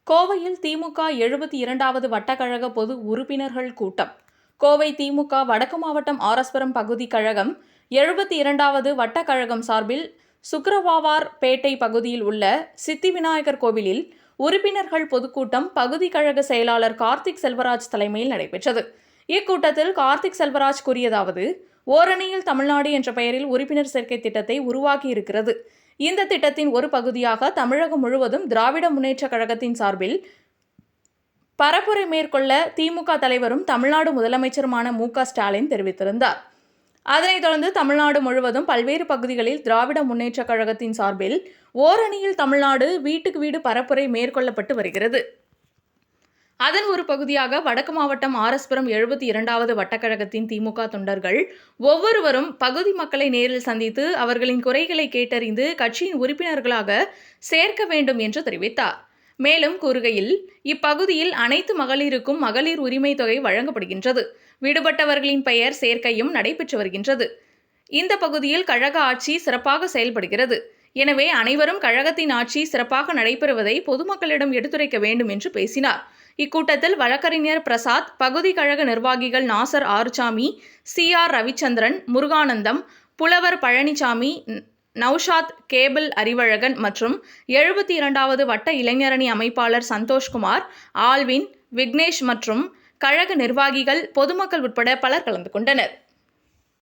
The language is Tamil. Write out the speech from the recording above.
கோவையில் திமுக 72வது வட்டக்கழக பொது உறுப்பினர்கள் கூட்டம். கோவை திமுக வடக்கு மாவட்டம் ஆரஸ்புரம் பகுதி கழகம் 72வது வட்டக்கழகம் சார்பில் சுக்கிரவாவார் பேட்டை பகுதியில் உள்ள சித்தி விநாயகர் கோவிலில் உறுப்பினர்கள் பொதுக்கூட்டம் பகுதி கழக செயலாளர் கார்த்திக் செல்வராஜ் தலைமையில் நடைபெற்றது. இக்கூட்டத்தில் கார்த்திக் செல்வராஜ் கூறியதாவது: ஓரணியில் தமிழ்நாடு என்ற பெயரில் உறுப்பினர் சேர்க்கை திட்டத்தை உருவாக்கியிருக்கிறது. இந்த திட்டத்தின் ஒரு பகுதியாக தமிழகம் முழுவதும் திராவிட முன்னேற்றக் கழகத்தின் சார்பில் பரப்புரை மேற்கொள்ள திமுக தலைவரும் தமிழ்நாடு முதலமைச்சருமான மு.க.ஸ்டாலின் தெரிவித்திருந்தார். அதனைத் தொடர்ந்து தமிழ்நாடு முழுவதும் பல்வேறு பகுதிகளில் திராவிட முன்னேற்றக் கழகத்தின் சார்பில் ஓரணியில் தமிழ்நாடு வீட்டுக்கு வீடு பரப்புரை மேற்கொள்ளப்பட்டு வருகிறது. அதன் ஒரு பகுதியாக வடக்கு மாவட்டம் ஆரஸ்புரம் 72வது வட்டக்கழகத்தின் திமுக தொண்டர்கள் ஒவ்வொருவரும் பகுதி மக்களை நேரில் சந்தித்து அவர்களின் குறைகளை கேட்டறிந்து கட்சியின் உறுப்பினர்களாக சேர்க்க வேண்டும் என்று தெரிவித்தார். மேலும் கூறுகையில், இப்பகுதியில் அனைத்து மகளிருக்கும் மகளிர் உரிமை தொகை வழங்கப்படுகின்றது. விடுபட்டவர்களின் பெயர் சேர்க்கையும் நடைபெற்று வருகின்றது. இந்த பகுதியில் கழக ஆட்சி சிறப்பாக செயல்படுகிறது. எனவே அனைவரும் கழகத்தின் ஆட்சி சிறப்பாக நடைபெறுவதை பொதுமக்களிடம் எடுத்துரைக்க வேண்டும் என்று பேசினார். இக்கூட்டத்தில் வழக்கறிஞர் பிரசாத், பகுதி கழக நிர்வாகிகள் நாசர் ஆறுசாமி, சி.ஆர். ரவிச்சந்திரன், முருகானந்தம், புலவர் பழனிசாமி, நௌஷாத், கேபிள் அறிவழகன் மற்றும் 72வது வட்ட இளைஞரணி அமைப்பாளர் சந்தோஷ்குமார், ஆல்வின், விக்னேஷ் மற்றும் கழக நிர்வாகிகள், பொதுமக்கள் உட்பட பலர் கலந்து கொண்டனர்.